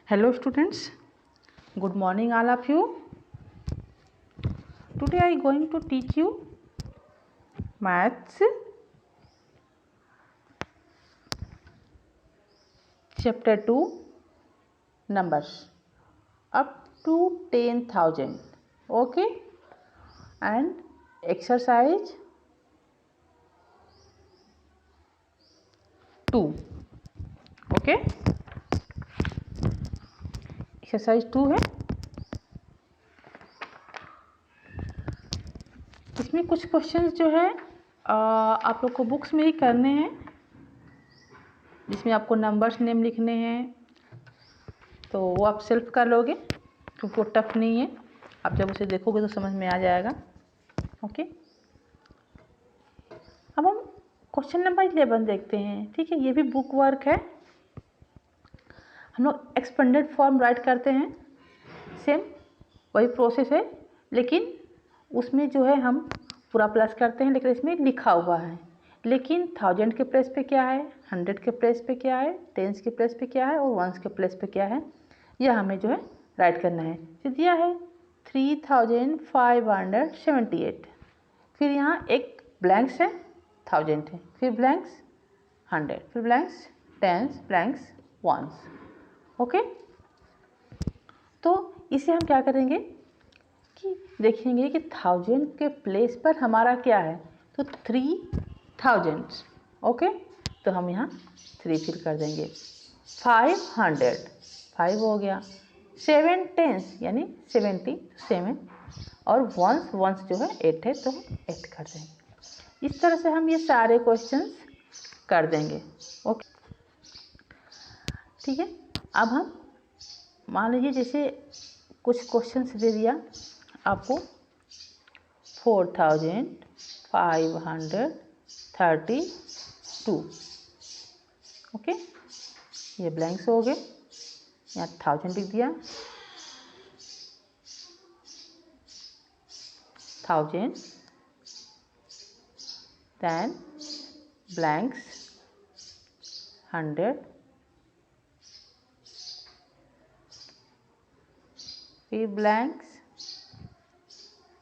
Hello students, good morning all of you. Today I going to teach you maths chapter 2 numbers up to 10,000. Okay, and exercise 2. Okay, exercise 2 है. इसमें कुछ questions जो है आप लोग को बुक्स में ही करने हैं, जिसमें आपको नंबर्स नेम लिखने हैं. तो वो आप सेल्फ कर लोगे क्योंकि वो टफ नहीं है. आप जब उसे देखोगे तो समझ में आ जाएगा. ओके, अब हम क्वेश्चन नंबर 11 देखते हैं. ठीक है, ये भी बुक वर्क है. हम लोग एक्सपेंडेड फॉर्म राइट करते हैं. सेम वही प्रोसेस है, लेकिन उसमें जो है हम पूरा प्लस करते हैं, लेकिन इसमें लिखा हुआ है. लेकिन 1000 के प्लेस पे क्या है, 100 के प्लेस पे क्या है, टेंस के प्लेस पे क्या है और वंस के प्लेस पे क्या है, यह हमें जो है राइट करना है. फिर दिया है 3578. फिर यहाँ एक ब्लैंक्स है, 1000 है, फिर ब्लैंक्स 100, फिर blanks tens, blanks ones. Okay, तो इसे हम क्या करेंगे कि देखेंगे कि 1000 के प्लेस पर हमारा क्या है, तो 3000. ओके, तो हम यहाँ 3 फिल कर देंगे. 500, 5 हो गया. 7 टेंस यानी 70, 7. और वंस जो है 8 है, तो 8 कर देंगे. इस तरह से हम ये सारे क्वेश्चंस कर देंगे. ओके, ठीक है. अब हम मान लीजिए जैसे कुछ क्वेश्चंस दे दिया आपको 4532. ओके, ये ब्लैंक्स हो गए. यहाँ 1000 लिख दिया, 1000, then blanks 100, फिर ब्लैंक्स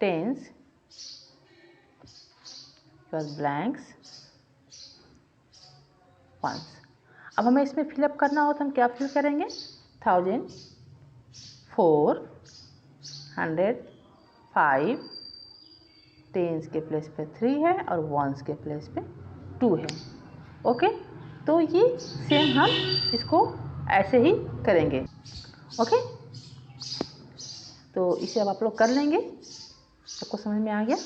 टेंस, फिर ब्लैंक्स वंस. अब हमें इसमें फिलअप करना हो तो हम क्या फिल करेंगे, 1000, 400, 5, टेंस के प्लेस पे 3 है और वंस के प्लेस पे 2 है. ओके, तो ये सेम हम इसको ऐसे ही करेंगे. ओके, तो इसे अब आप लोग कर लेंगे. सबको समझ में आ गया.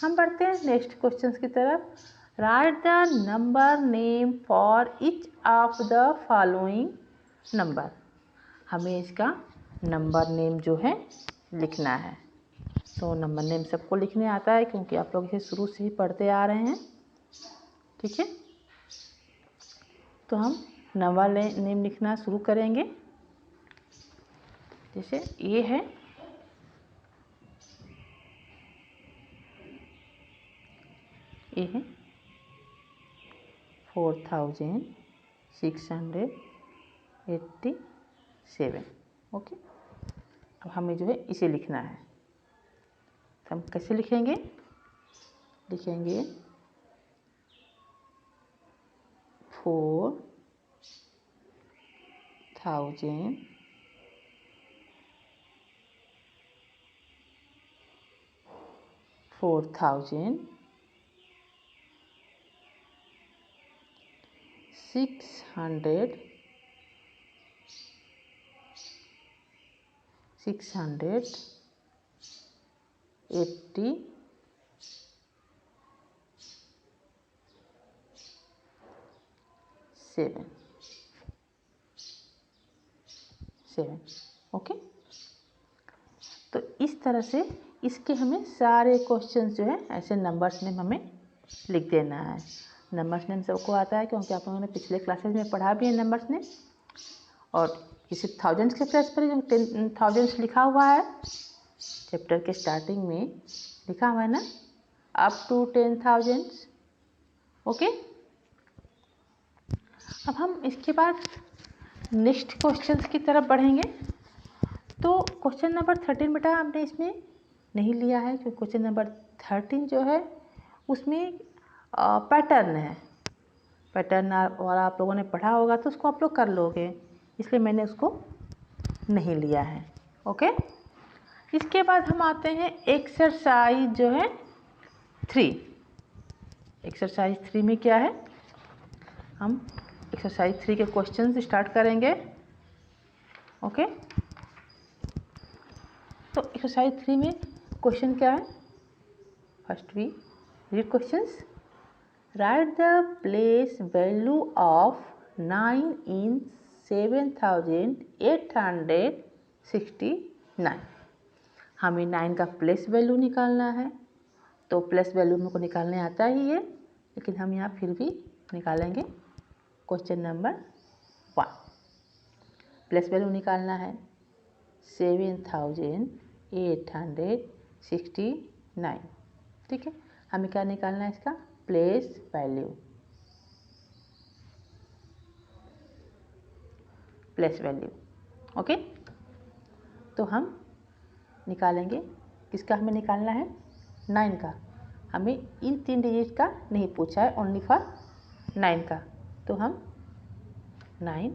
हम बढ़ते हैं नेक्स्ट क्वेश्चंस की तरफ. Right the number name for each of the following number. हमें इसका नंबर नेम जो है लिखना है. तो नंबर नेम सबको लिखने आता है क्योंकि आप लोग इसे शुरू से ही पढ़ते आ रहे हैं. ठीक है, तो हम नंबर नेम लिखना शुरू करेंगे. जैसे ये है, ये है 4687. ओके, अब हमें जो है इसे लिखना है. तो हम कैसे लिखेंगे, लिखेंगे 4000 4000 600 87. ओके, तो इस तरह से इसके हमें सारे क्वेश्चन जो है ऐसे नंबर्स नेम हमें लिख देना है. नंबर्स नेम सबको आता है क्योंकि आप लोगों ने पिछले क्लासेस में पढ़ा भी है नंबर्स नेम. और इसे 1000 के प्लेस पर जो 1000 लिखा हुआ है चैप्टर के स्टार्टिंग में लिखा हुआ है ना, अप टू 10,000. ओके, अब हम इसके बाद नेक्स्ट क्वेश्चंस की तरफ बढ़ेंगे। तो क्वेश्चन नंबर 13 बेटा हमने इसमें नहीं लिया है, क्योंकि क्वेश्चन नंबर 13 जो है उसमें पैटर्न है। पैटर्न और आप लोगों ने पढ़ा होगा तो उसको आप लोग कर लोगे, इसलिए मैंने उसको नहीं लिया है। ओके, इसके बाद हम आते हैं एक्सरसाइज जो है 3। एक्सरसाइज 3 में क्या है, हम एक्सरसाइज 3 के क्वेश्चन स्टार्ट करेंगे। ओके, तो एक्सरसाइज 3 में क्वेश्चन क्या है, first we read questions. Write the place value of 9 इन 7869। हमें 9 का प्लेस वैल्यू निकालना है। तो प्लेस वैल्यू मेरे को निकालने आता ही है, लेकिन हम यहाँ फिर भी निकालेंगे। क्वेश्चन नंबर 1, प्लेस वैल्यू निकालना है 7869। ठीक है, हमें क्या निकालना है, इसका place value. Place value okay, तो हम निकालेंगे किसका, हमें निकालना है 9 का। हमें इन 3 डिजिट का नहीं पूछा है, ओनली फॉर 9 का। तो हम 9,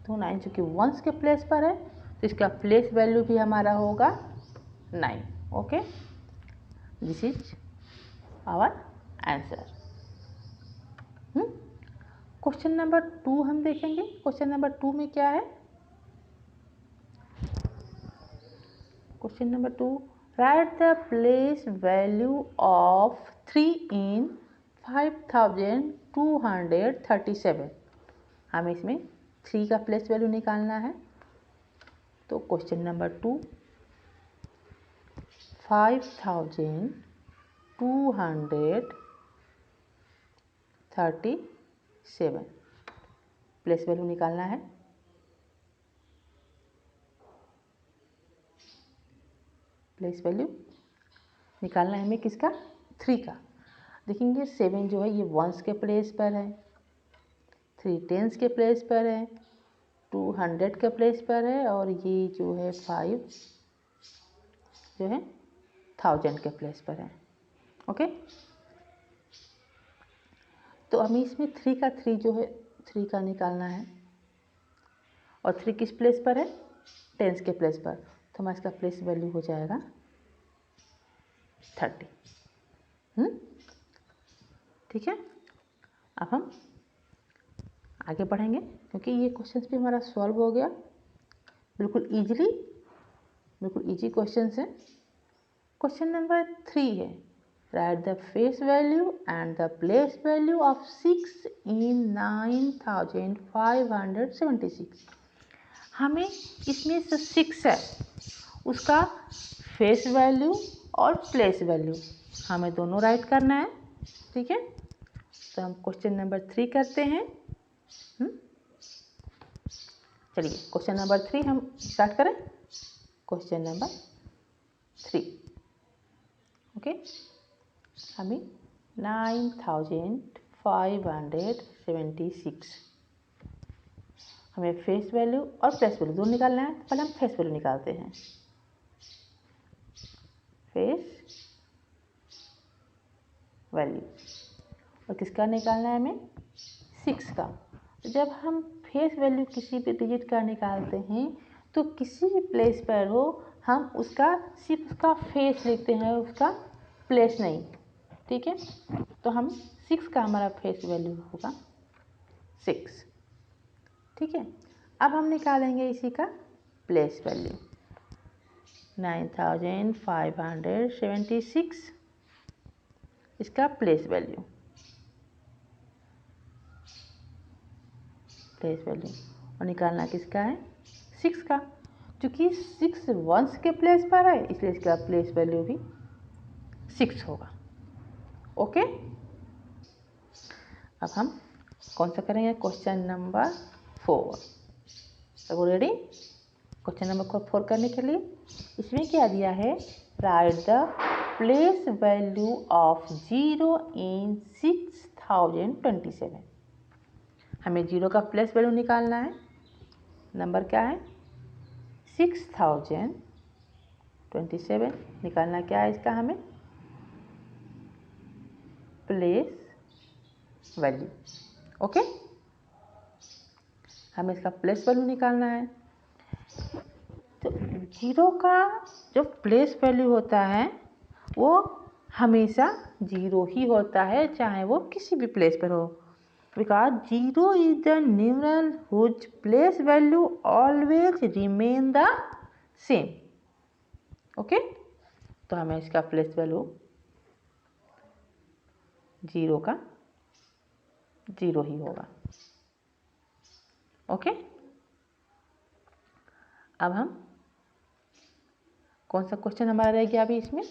तो 9 चूँकि वंस के प्लेस पर है तो इसका प्लेस वैल्यू भी हमारा होगा 9। Okay, this is our answer. Question number 2 हम देखेंगे। क्वेश्चन नंबर 2 में क्या है, question number 2, write the place value of 3 in 5237। हमें इसमें 3 का प्लेस वैल्यू निकालना है। तो क्वेश्चन नंबर 2, 5237 प्लेस वैल्यू निकालना है। प्लेस वैल्यू निकालना है हमें किसका, 3 का। देखेंगे 7 जो है ये वंस के प्लेस पर है, 3 टेंस के प्लेस पर है, 2 100 के प्लेस पर है, और ये जो है 5 जो है 1000 के प्लेस पर है। ओके, तो हमें इसमें 3 का 3 जो है 3 का निकालना है, और 3 किस प्लेस पर है, टेंस के प्लेस पर। तो हमारा इसका प्लेस वैल्यू हो जाएगा 30। ठीक है, अब हम आगे बढ़ेंगे, क्योंकि ये क्वेश्चन भी हमारा सॉल्व हो गया बिल्कुल ईजिली, बिल्कुल ईजी क्वेश्चन है। क्वेश्चन नंबर 3 है, right the face value and the place value of 6 इन 9576। हमें इसमें से 6 है, उसका फेस वैल्यू और प्लेस वैल्यू हमें दोनों राइट करना है। ठीक है, तो हम क्वेश्चन नंबर 3 करते हैं। चलिए क्वेश्चन नंबर 3 हम स्टार्ट करें। क्वेश्चन नंबर 3 ओके, हमें 9576 हमें फेस वैल्यू और प्लेस वैल्यू दोनों निकालना है। तो पहले हम फेस वैल्यू निकालते हैं। फेस वैल्यू, और किसका निकालना है हमें, 6 का। तो जब हम फेस वैल्यू किसी भी डिजिट का निकालते हैं तो किसी भी प्लेस पर हो, हम उसका सिर्फ उसका फेस लिखते हैं, उसका प्लेस नहीं। ठीक है, तो हम 6 का हमारा फेस वैल्यू होगा 6। ठीक है, अब हम निकालेंगे इसी का प्लेस वैल्यू 9576 इसका प्लेस वैल्यू। प्लेस वैल्यू और निकालना किसका है, 6 का। क्योंकि 6 वंस के प्लेस पर है, इसलिए इसका प्लेस वैल्यू भी 6 होगा। ओके, अब हम कौन सा करेंगे, क्वेश्चन नंबर 4। सब रेडी, क्वेश्चन नंबर 4 करने के लिए इसमें क्या दिया है, right the place value of 0 इन 6027। हमें 0 का प्लेस वैल्यू निकालना है नंबर क्या है 6027 निकालना क्या है इसका हमें प्लेस वैल्यू। ओके, हमें इसका प्लेस वैल्यू निकालना है। तो जीरो का जो प्लेस वैल्यू होता है वो हमेशा जीरो ही होता है, चाहे वो किसी भी प्लेस पर हो, because zero is the numeral whose place value always remain the same. Okay, तो हमें इसका प्लेस वैल्यू जीरो का जीरो ही होगा। ओके, अब हम कौन सा क्वेश्चन हमारा रह गया अभी इसमें,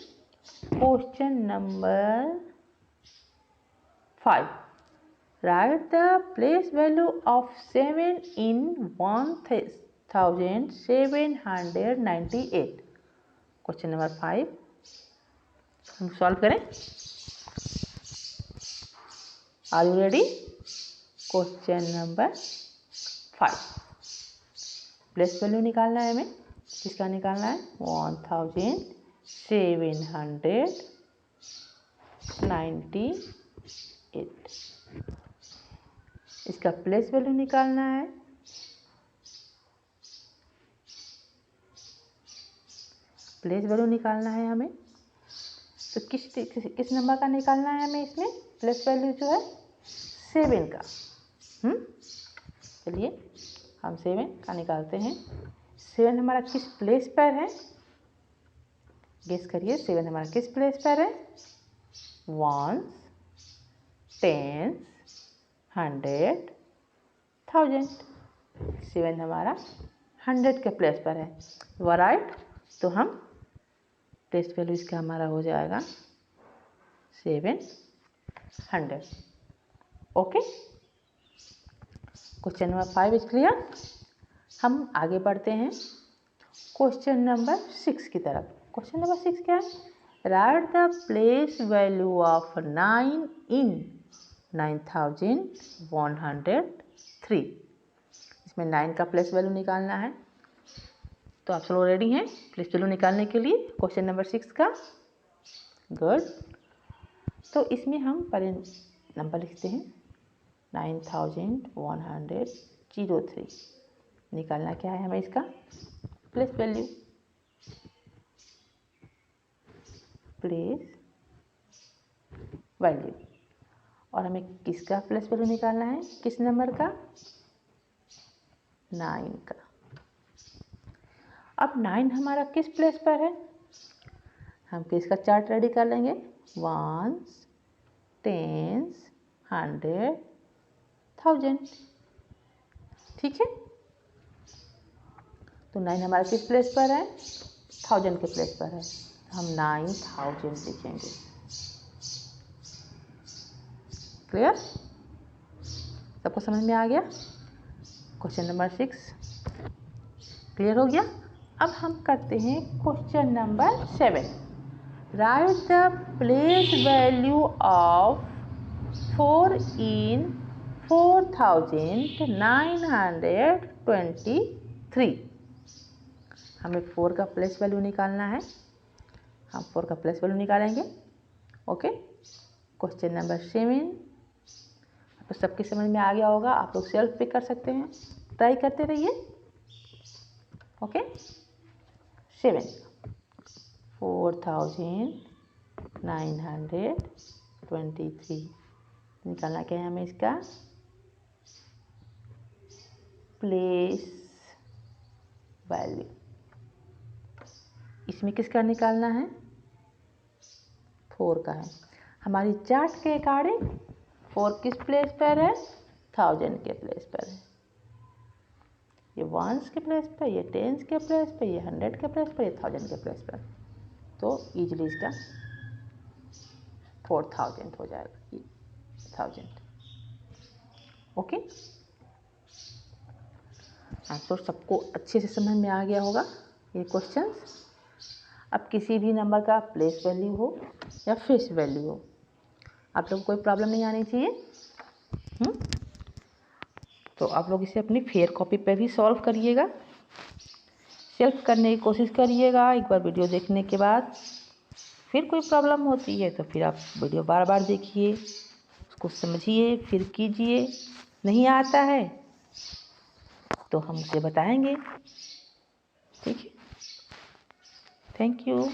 question number 5। Write the place value of 7 in 1798। Question number 5 हम सॉल्व करें। Are you ready? Question number 5 place value निकालना है हमें। किसका निकालना है 1798। इसका प्लेस वैल्यू निकालना है हमें। तो किस नंबर का निकालना है हमें इसमें प्लेस वैल्यू जो है 7 का। चलिए हम 7 का निकालते हैं। 7 हमारा किस प्लेस पर है, गेस करिए 7 हमारा किस प्लेस पर है, 1s, 10s, 100, 1000। 7 हमारा 100 के प्लेस पर है, वो राइट। तो हम प्लेस वैल्यू इसका हमारा हो जाएगा 700। Okay, question number 5 is clear. हम आगे बढ़ते हैं क्वेश्चन नंबर 6 की तरफ। क्वेश्चन नंबर 6 क्या है, right the place value of 9 in 9103। इसमें 9 का प्लेस वैल्यू निकालना है। तो आप सब रेडी हैं प्लेस वैल्यू निकालने के लिए क्वेश्चन नंबर 6 का? गुड। तो इसमें हम पहले नंबर लिखते हैं 9103। निकालना क्या है हमें इसका प्लेस वैल्यू। और हमें किसका प्लेस वैल्यू निकालना है, किस नंबर का, 9 का। अब 9 हमारा किस प्लेस पर है, हम किसका चार्ट रेडी कर लेंगे, 1s, 10s, 100, 1000। ठीक है, तो 9 हमारा किस प्लेस पर है, 1000 के प्लेस पर है। हम 9000 लिखेंगे। क्लियर, सबको समझ में आ गया? क्वेश्चन नंबर 6 क्लियर हो गया। अब हम करते हैं question number 7। Right the place value of 4 in 4923। हमें 4 का प्लेस वैल्यू निकालना है। हम 4 का प्लेस वैल्यू निकालेंगे। ओके, क्वेश्चन नंबर 7 तो सबके समझ में आ गया होगा। आप लोग सेल्फ पिक कर सकते हैं, ट्राई करते रहिए। ओके, 7 4923 निकालना क्या है हमें इसका प्लेस वैल्यू। इसमें किसका निकालना है, 4 का है। हमारी चार्ट के अकॉर्डिंग 4 किस प्लेस पर है, 1000 के प्लेस पर है। ये 1s के प्लेस पर, ये 10s के प्लेस पर, ये 100 के प्लेस पर, ये 1000 के प्लेस पर। तो इजीली इसका 4000 हो जाएगा, 1000। ओके, आई तो सबको अच्छे से समझ में आ गया होगा ये क्वेश्चंस। अब किसी भी नंबर का प्लेस वैल्यू हो या फेस वैल्यू हो, आप लोगों को कोई प्रॉब्लम नहीं आनी चाहिए। तो आप लोग इसे अपनी फेयर कॉपी पे भी सॉल्व करिएगा, सेल्फ करने की कोशिश करिएगा। एक बार वीडियो देखने के बाद फिर कोई प्रॉब्लम होती है तो फिर आप वीडियो बार बार देखिए, उसको समझिए, फिर कीजिए। नहीं आता है तो हम उसे बताएंगे। ठीक है, थैंक यू।